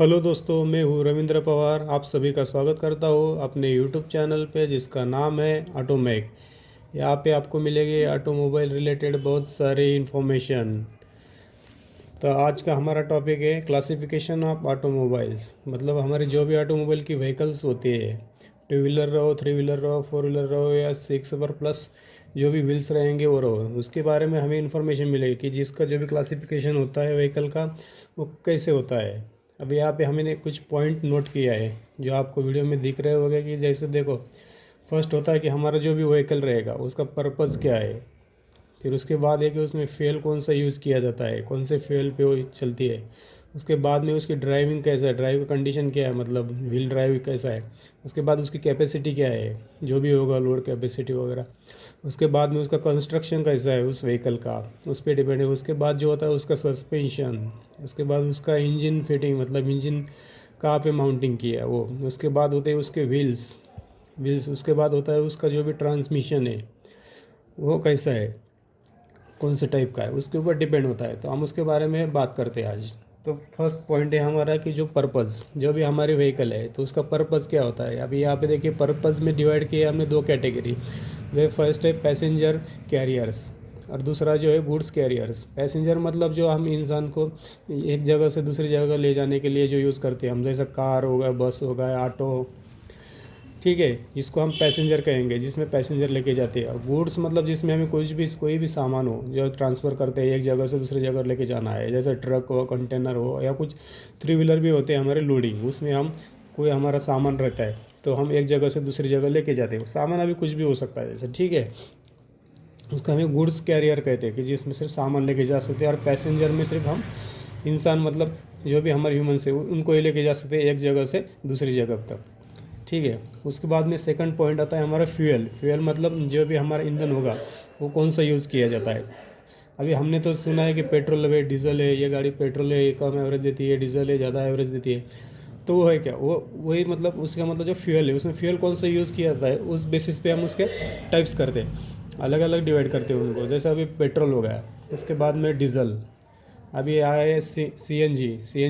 Hello दोस्तों, मैं हूँ रविंद्र पवार। आप सभी का स्वागत करता हूँ अपने यूट्यूब चैनल पे जिसका नाम है ऑटोमेक। यहाँ पे आपको मिलेगी ऑटोमोबाइल रिलेटेड बहुत सारी इन्फॉर्मेशन। तो आज का हमारा टॉपिक है क्लासिफिकेशन ऑफ ऑटोमोबाइल्स। मतलब हमारी जो भी ऑटोमोबाइल की व्हीकल्स होती है, टू व्हीलर रहो, थ्री व्हीलर रहो, फोर व्हीलर रहो या सिक्स पर प्लस जो भी व्हील्स रहेंगे वो रहो, उसके बारे में हमें इन्फॉर्मेशन मिलेगी कि जिसका जो भी क्लासिफिकेशन होता है व्हीकल का वो कैसे होता है। अब यहाँ पे हमने कुछ पॉइंट नोट किया है जो आपको वीडियो में दिख रहे होंगे कि जैसे देखो, फर्स्ट होता है कि हमारा जो भी व्हीकल रहेगा उसका पर्पज़ क्या है। फिर उसके बाद है कि उसमें फ्यूल कौन सा यूज़ किया जाता है, कौन से फ्यूल पे वो चलती है। उसके बाद में उसकी ड्राइविंग कैसा है, ड्राइव कंडीशन क्या है, मतलब व्हील ड्राइव कैसा है। उसके बाद उसकी कैपेसिटी क्या है, जो भी होगा लोड कैपेसिटी वगैरह। उसके बाद में उसका कंस्ट्रक्शन कैसा है उस व्हीकल का, उस पर डिपेंड है। उसके बाद जो होता है उसका सस्पेंशन। उसके बाद उसका इंजन फिटिंग, मतलब इंजन कहाँ पे माउंटिंग किया है वो। उसके बाद होते हैं उसके व्हील्स व्हील्स उसके बाद होता है उसका जो भी ट्रांसमिशन है वो कैसा है, कौन से टाइप का है, उसके ऊपर डिपेंड होता है। तो हम उसके बारे में बात करते हैं आज। तो फर्स्ट पॉइंट है हमारा कि जो पर्पज़, जो भी हमारी व्हीकल है तो उसका पर्पज़ क्या होता है। अभी यहाँ पे देखिए पर्पज़ में डिवाइड किया हमने दो कैटेगरी। जैसे फर्स्ट है पैसेंजर कैरियर्स और दूसरा जो है गुड्स कैरियर्स। पैसेंजर मतलब जो हम इंसान को एक जगह से दूसरी जगह ले जाने के लिए जो यूज़ करते हैं हम, जैसे कार हो गया, बस हो गया, ऑटो, ठीक है, जिसको हम पैसेंजर कहेंगे, जिसमें पैसेंजर लेके जाते हैं। गुड्स मतलब जिसमें हमें कोई भी सामान हो जो ट्रांसफ़र करते हैं, एक जगह से दूसरी जगह लेके जाना है, जैसे ट्रक हो, कंटेनर हो, या कुछ थ्री व्हीलर भी होते हैं हमारे लोडिंग, उसमें हम कोई हमारा सामान रहता है तो हम एक जगह से दूसरी जगह लेके जाते हैं। सामान अभी कुछ भी हो सकता है जैसे, ठीक है, उसका हमें गुड्स कैरियर कहते हैं कि जिसमें सिर्फ सामान लेके जा सकते हैं। और पैसेंजर में सिर्फ हम इंसान, मतलब जो भी हमारे ह्यूमन से उनको ही लेके जा सकते हैं एक जगह से दूसरी जगह तक, ठीक है। उसके बाद में सेकंड पॉइंट आता है हमारा फ्यूल। फ्यूल मतलब जो भी हमारा ईंधन होगा वो कौन सा यूज़ किया जाता है। अभी हमने तो सुना है कि पेट्रोल है, डीजल है, ये गाड़ी पेट्रोल है कम एवरेज देती है, डीजल है ज़्यादा एवरेज देती है। तो वो है क्या, वो वही मतलब उसका मतलब जो फ्यूल है उसमें फ्यूल कौन सा यूज़ किया जाता है उस बेसिस पे हम उसके टाइप्स करते हैं, अलग अलग डिवाइड करते हैं उनको। जैसे अभी पेट्रोल हो गया, उसके बाद में डीजल, अभी आया है सी एन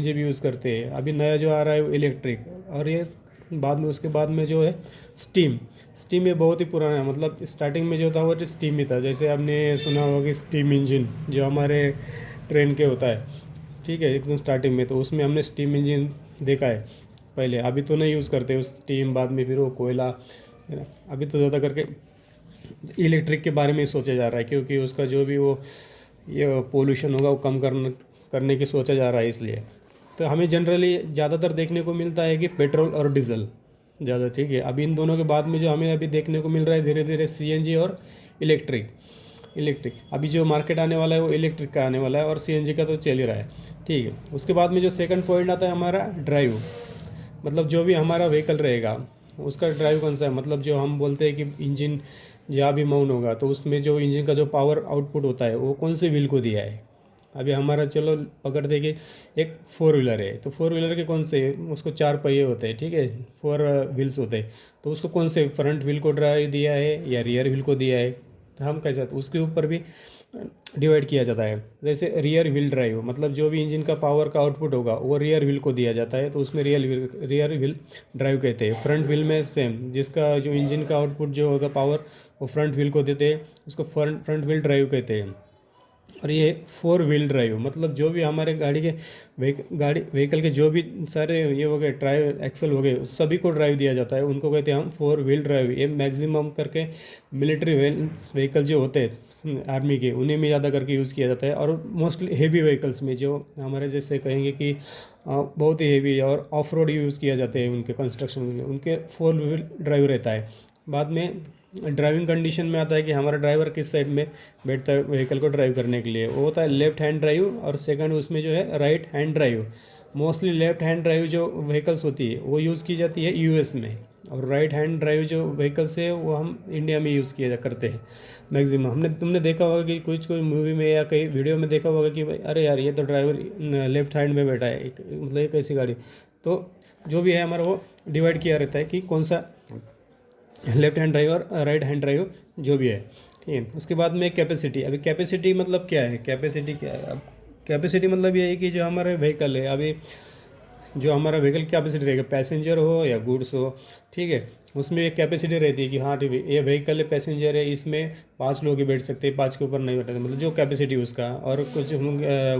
जी भी यूज़ करते हैं। अभी नया जो आ रहा है वो इलेक्ट्रिक, और ये बाद में उसके बाद में जो है स्टीम। स्टीम ये बहुत ही पुराना है, मतलब स्टार्टिंग में जो था वो स्टीम ही था। जैसे आपने सुना होगा कि स्टीम इंजन जो हमारे ट्रेन के होता है, ठीक है, एकदम स्टार्टिंग में तो उसमें हमने स्टीम इंजन देखा है पहले। अभी तो नहीं यूज़ करते उस स्टीम, बाद में फिर वो कोयला, है ना। अभी तो ज़्यादा करके इलेक्ट्रिक के बारे में ही सोचा जा रहा है क्योंकि उसका जो भी वो ये पोल्यूशन होगा वो कम करने की सोचा जा रहा है इसलिए। तो हमें जनरली ज़्यादातर देखने को मिलता है कि पेट्रोल और डीजल ज़्यादा, ठीक है। अभी इन दोनों के बाद में जो हमें अभी देखने को मिल रहा है धीरे धीरे सीएनजी और इलेक्ट्रिक। अभी जो मार्केट आने वाला है वो इलेक्ट्रिक का आने वाला है और सीएनजी का तो चल ही रहा है, ठीक है। उसके बाद में जो सेकंड पॉइंट आता है हमारा ड्राइव, मतलब जो भी हमारा व्हीकल रहेगा उसका ड्राइव कौन सा है। मतलब जो हम बोलते हैं कि इंजन जहाँ भी माउंट होगा तो उसमें जो इंजन का जो पावर आउटपुट होता है वो कौन से व्हील को दिया है। अभी हमारा चलो पकड़ देंगे, एक फोर व्हीलर है तो फोर व्हीलर के कौन से, उसको चार पहिए होते हैं, ठीक है, फोर व्हील्स होते हैं। तो उसको कौन से फ्रंट व्हील को ड्राइव दिया है या रियर व्हील को दिया है, तो हम कैसा, तो उसके ऊपर भी डिवाइड किया जाता है। जैसे रियर व्हील ड्राइव मतलब जो भी इंजन का पावर का आउटपुट होगा वो रियर व्हील को दिया जाता है, तो उसमें रियर व्हील ड्राइव कहते हैं। फ्रंट व्हील में सेम, जिसका जो इंजन का आउटपुट जो होगा पावर वो फ्रंट व्हील को देते हैं, उसको फ्रंट व्हील ड्राइव कहते हैं। और ये फोर व्हील ड्राइव मतलब जो भी हमारे गाड़ी के व्हीकल के जो भी सारे ये हो गए, ड्राइव एक्सल हो गए, सभी को ड्राइव दिया जाता है, उनको कहते हैं हम फोर व्हील ड्राइव। ये मैक्सिमम करके मिलिट्री व्हीकल जो होते हैं आर्मी के, उन्हीं में ज़्यादा करके यूज़ किया जाता है। और मोस्टली हेवी व्हीकल्स में जो हमारे जैसे कहेंगे कि बहुत ही हेवी और ऑफ रोड यूज़ किया जाते हैं उनके कंस्ट्रक्शन में, उनके फोर व्हील ड्राइव रहता है। बाद में ड्राइविंग कंडीशन में आता है कि हमारा ड्राइवर किस साइड में बैठता है व्हीकल को ड्राइव करने के लिए, वो होता है लेफ्ट हैंड ड्राइव, और सेकंड उसमें जो है right hand drive. Mostly left hand drive जो व्हीकल्स होती है वो यूज़ की जाती है यूएस में, और राइट हैंड ड्राइव जो व्हीकल्स है वो हम इंडिया में यूज़ किया करते हैं मैक्सिमम। तुमने देखा होगा कि कुछ कोई मूवी में या कहीं वीडियो में देखा होगा कि भाई अरे यार ये तो ड्राइवर लेफ्ट हैंड में बैठा है, मतलब ये कैसी गाड़ी। तो जो भी है हमारा वो डिवाइड किया रहता है कि कौन सा लेफ्ट हैंड ड्राइव और राइट हैंड ड्राइव जो भी है, ठीक है। उसके बाद में कैपेसिटी। अभी कैपेसिटी मतलब क्या है, कैपेसिटी क्या है, अब कैपेसिटी मतलब ये है कि जो हमारे व्हीकल है, अभी जो हमारा व्हीकल कैपेसिटी रहेगा, पैसेंजर हो या गुड्स हो, ठीक है, उसमें एक कैपेसिटी रहती है कि हाँ ठीक है, ये व्हीकल है, पैसेंजर है, इसमें 5 लोग ही बैठ सकते हैं, 5 के ऊपर नहीं बैठ सकते, मतलब जो कैपेसिटी उसका। और कुछ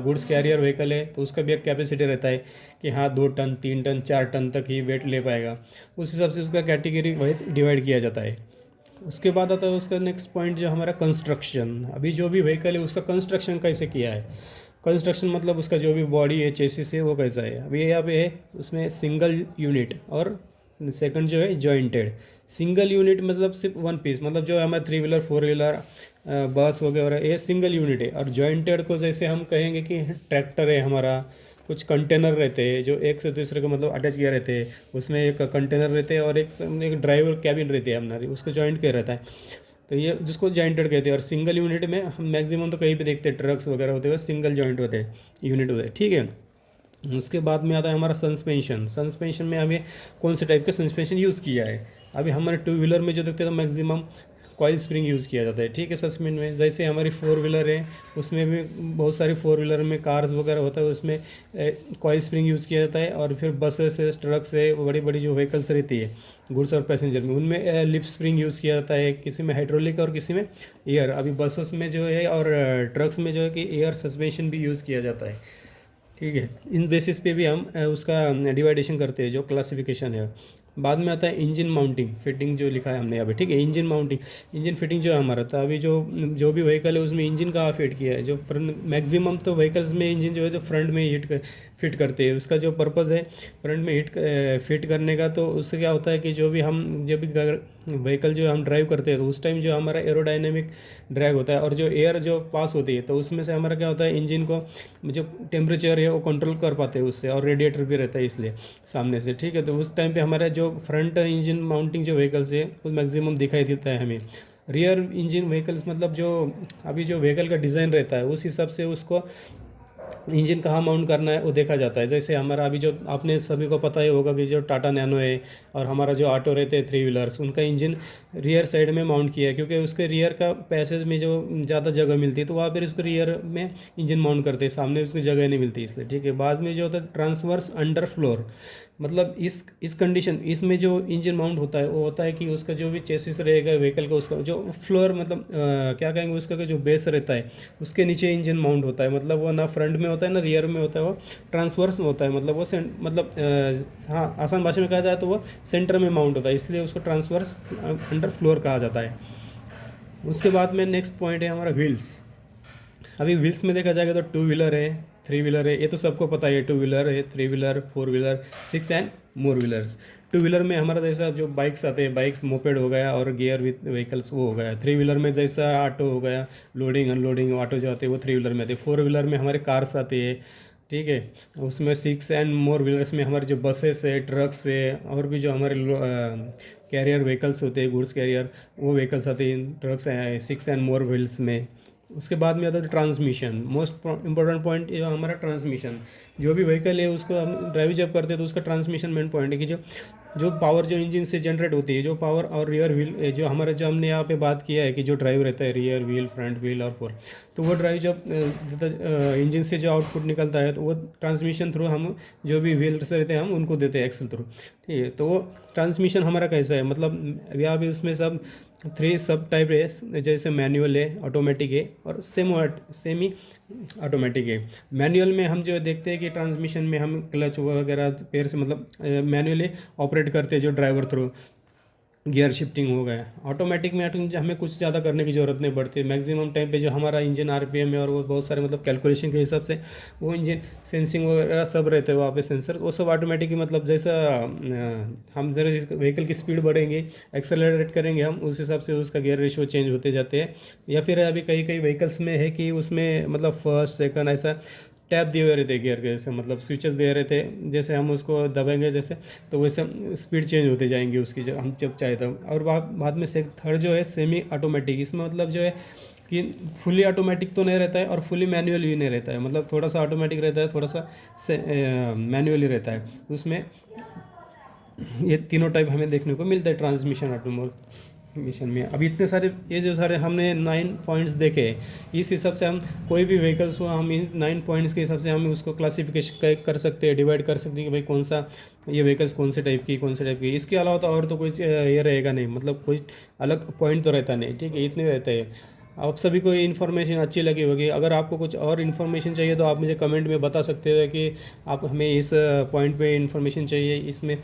गुड्स कैरियर व्हीकल है तो उसका भी एक कैपेसिटी रहता है कि हाँ 2 टन 3 टन 4 टन तक ही वेट ले पाएगा। उस हिसाब से उसका कैटेगरी वाइज डिवाइड किया जाता है। उसके बाद आता है उसका नेक्स्ट पॉइंट जो हमारा कंस्ट्रक्शन। अभी जो भी व्हीकल है उसका कंस्ट्रक्शन कैसे किया है। कंस्ट्रक्शन मतलब उसका जो भी बॉडी है, चेसिस है, वो कैसा है। अभी यहाँ पे है उसमें सिंगल यूनिट और सेकंड जो है जॉइंटेड। सिंगल यूनिट मतलब सिर्फ वन पीस, मतलब जो हमारा 3 व्हीलर 4 व्हीलर बस वगैरह, ये सिंगल यूनिट है। और जॉइंटेड को जैसे हम कहेंगे कि ट्रैक्टर है हमारा, कुछ कंटेनर रहते हैं जो एक से दूसरे को मतलब अटैच किया रहते हैं, उसमें एक कंटेनर रहते हैं और एक ड्राइवर कैबिन रहती है हमारी, उसको जॉइंट किया रहता है, तो ये जिसको जॉइंटेड कहते हैं। और सिंगल यूनिट में हम मैक्सिमम तो कहीं भी देखते हैं, ट्रक्स वगैरह होते हुए सिंगल जॉइंट होते हैं, यूनिट होते हैं, ठीक है। उसके बाद में आता है हमारा सस्पेंशन। सस्पेंशन में हमें कौन से टाइप का सस्पेंशन यूज़ किया है। अभी हमारे 2 व्हीलर में जो देखते हैं तो मैक्सिमम कॉइल स्प्रिंग यूज़ किया जाता है, ठीक है, सस्पेंशन में। जैसे हमारी 4 व्हीलर है, उसमें भी बहुत सारी 4 व्हीलर में कार्स वगैरह होता है, उसमें कॉइल स्प्रिंग यूज़ किया जाता है। और फिर बसेस है, ट्रक्स है, बड़ी बड़ी जो व्हीकल्स रहती है गुड्स और पैसेंजर में, उनमें लिप स्प्रिंग यूज़ किया जाता है, किसी में हाइड्रोलिक और किसी में एयर। अभी बसेस में जो है और ट्रक्स में जो है कि एयर सस्पेंशन भी यूज़ किया जाता है, ठीक है। इन बेसिस पे भी हम उसका डिवाइडेशन करते हैं, जो क्लासिफिकेशन है। बाद में आता है इंजन माउंटिंग फिटिंग, जो लिखा है हमने यहाँ पे, ठीक है। इंजन माउंटिंग, इंजन फिटिंग जो है हमारा, तो अभी जो भी व्हीकल है उसमें इंजन कहाँ फिट किया है। जो फ्रंट, मैक्सिमम तो व्हीकल्स में इंजन जो है जो फ्रंट में फिट करते हैं। उसका जो पर्पज़ है फ्रंट में फिट करने का, तो उससे क्या होता है कि जब भी व्हीकल जो हम ड्राइव करते हैं तो उस टाइम जो हमारा एरोडायनेमिक ड्रैग होता है और जो एयर जो पास होती है, तो उसमें से हमारा क्या होता है, इंजन को जो टेम्परेचर है वो कंट्रोल कर पाते हैं उससे, और रेडिएटर भी रहता है इसलिए सामने से, ठीक है। तो उस टाइम पे हमारा जो फ्रंट इंजन माउंटिंग जो व्हीकल्स है वो मैक्सिमम दिखाई देता है हमें। रियर इंजन व्हीकल्स मतलब जो अभी जो व्हीकल का डिज़ाइन रहता है उस हिसाब से उसको इंजन कहाँ माउंट करना है वो देखा जाता है। जैसे हमारा अभी जो आपने सभी को पता ही होगा कि जो टाटा नैनो है और हमारा जो ऑटो रहते हैं 3 व्हीलर्स, उनका इंजन रियर साइड में माउंट किया है, क्योंकि उसके रियर का पैसेज में जो ज़्यादा जगह मिलती है तो वहाँ पर उसको रियर में इंजन माउंट करते हैं, सामने उसकी जगह नहीं मिलती इसलिए, ठीक है। बाद में जो होता है ट्रांसवर्स अंडर फ्लोर, मतलब इस कंडीशन इसमें जो इंजन माउंट होता है वो होता है कि उसका जो भी चेसिस रहेगा व्हीकल का, उसका जो फ्लोर मतलब क्या कहेंगे, उसका जो बेस रहता है उसके नीचे इंजन माउंट होता है। मतलब वो ना फ्रंट में होता है ना रियर में होता है, वो ट्रांसवर्स में होता है। मतलब वो मतलब हाँ, आसान भाषा में कहा जाए तो वो सेंटर में माउंट होता है, इसलिए उसको ट्रांसवर्स अंडर फ्लोर कहा जाता है। उसके बाद में नेक्स्ट पॉइंट है हमारा व्हील्स। अभी व्हील्स में देखा जाएगा तो 2 व्हीलर है, 3 व्हीलर है, ये तो सबको पता है। 2 व्हीलर है, 3 wheeler 4 wheeler 6 and more wheelers. 2 wheeler में हमारा जैसा जो बाइक्स आते हैं, बाइक्स मोपेड हो गया और गियर विथ व्हीकल्स वो हो गया। 3 व्हीलर में जैसा ऑटो हो गया, लोडिंग अनलोडिंग ऑटो जो आते हैं वो 3 व्हीलर में आते हैं। 4 व्हीलर में हमारे कार्स आते हैं, ठीक है। उसमें 6 एंड मोर व्हीलर्स में हमारे जो बसेस है, ट्रक्स है, और भी जो हमारे कैरियर व्हीकल्स होते हैं, गुड्स कैरियर, वो व्हीकल्स आते हैं ट्रक्स हैं 6 एंड मोर व्हील्स में। उसके बाद में आता है ट्रांसमिशन। मोस्ट इंपॉर्टेंट पॉइंट ये हमारा ट्रांसमिशन। जो भी व्हीकल है उसको हम ड्राइव जब करते हैं तो उसका ट्रांसमिशन मेन पॉइंट है कि जो पावर जो इंजन से जनरेट होती है, जो पावर और रियर व्हील जो हमारा जो हमने यहाँ पे बात किया है कि जो ड्राइव रहता है रियर व्हील, फ्रंट व्हील और फोर, तो वो ड्राइव जब इंजन से जो आउटपुट निकलता है तो वो ट्रांसमिशन थ्रू हम जो भी व्हील्स रहते हैं हम उनको देते हैं एक्सल थ्रू, ठीक है। तो वो ट्रांसमिशन हमारा कैसा है, मतलब यहाँ भी उसमें सब 3 सब टाइप है, जैसे मैनुअल है, ऑटोमेटिक है और सेमी ऑटोमेटिक है। मैनुअल में हम जो देखते हैं कि ट्रांसमिशन में हम क्लच वगैरह पैर से मतलब मैनुअली ऑपरेट करते हैं, जो ड्राइवर थ्रू गियर शिफ्टिंग हो गया। ऑटोमेटिक में हमें कुछ ज़्यादा करने की ज़रूरत नहीं पड़ती। मैक्सिमम टाइम पे जो हमारा इंजन आरपीएम है और वो बहुत सारे मतलब कैलकुलेशन के हिसाब से वो इंजन सेंसिंग वगैरह सब रहते हैं वहाँ पे सेंसर, वो सब ऑटोमेटिक ही मतलब जैसा हम जरा व्हीकल की स्पीड बढ़ेंगे, एक्सेलरेट करेंगे हम, उस हिसाब से उसका गियर रेशियो चेंज होते जाते हैं। या फिर अभी कई कई व्हीकल्स में है कि उसमें मतलब फर्स्ट सेकंड ऐसा टैप दिए हुए रहते गियर के, जैसे मतलब स्विचेस दे रहे थे, जैसे हम उसको दबाएंगे जैसे तो वैसे स्पीड चेंज होते जाएंगे उसकी, जब हम चाहे तब। और बाद में से थर्ड जो है सेमी ऑटोमेटिक। इसमें मतलब जो है कि फुली ऑटोमेटिक तो नहीं रहता है और फुली मैनुअल भी नहीं रहता है, मतलब थोड़ा सा ऑटोमेटिक रहता है, थोड़ा सा मैनुअली रहता है। उसमें ये तीनों टाइप हमें देखने को मिलता है ट्रांसमिशन ऑटोमोबाइल मिशन में। अभी इतने सारे, ये जो सारे हमने 9 पॉइंट्स देखे, इस हिसाब से हम कोई भी व्हीकल्स हो, हम इन 9 पॉइंट्स के हिसाब से हम उसको क्लासिफिकेशन कर सकते हैं, डिवाइड कर सकते हैं कि भाई कौन सा ये व्हीकल्स कौन से टाइप की, कौन से टाइप की। इसके अलावा तो और तो कोई ये रहेगा नहीं, मतलब कोई अलग पॉइंट तो रहता नहीं। ठीक है, इतने रहते हैं। आप सभी को ये इन्फॉर्मेशन अच्छी लगी होगी। अगर आपको कुछ और इन्फॉर्मेशन चाहिए तो आप मुझे कमेंट में बता सकते हो कि आप हमें इस पॉइंट पे इन्फॉर्मेशन चाहिए, इसमें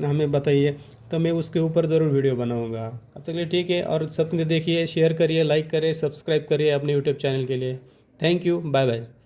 हमें बताइए, तो मैं उसके ऊपर ज़रूर वीडियो बनाऊंगा। अब तक के लिए ठीक है, और सबने देखिए, शेयर करिए, लाइक करिए, सब्सक्राइब करिए अपने यूट्यूब चैनल के लिए। Thank you, bye bye.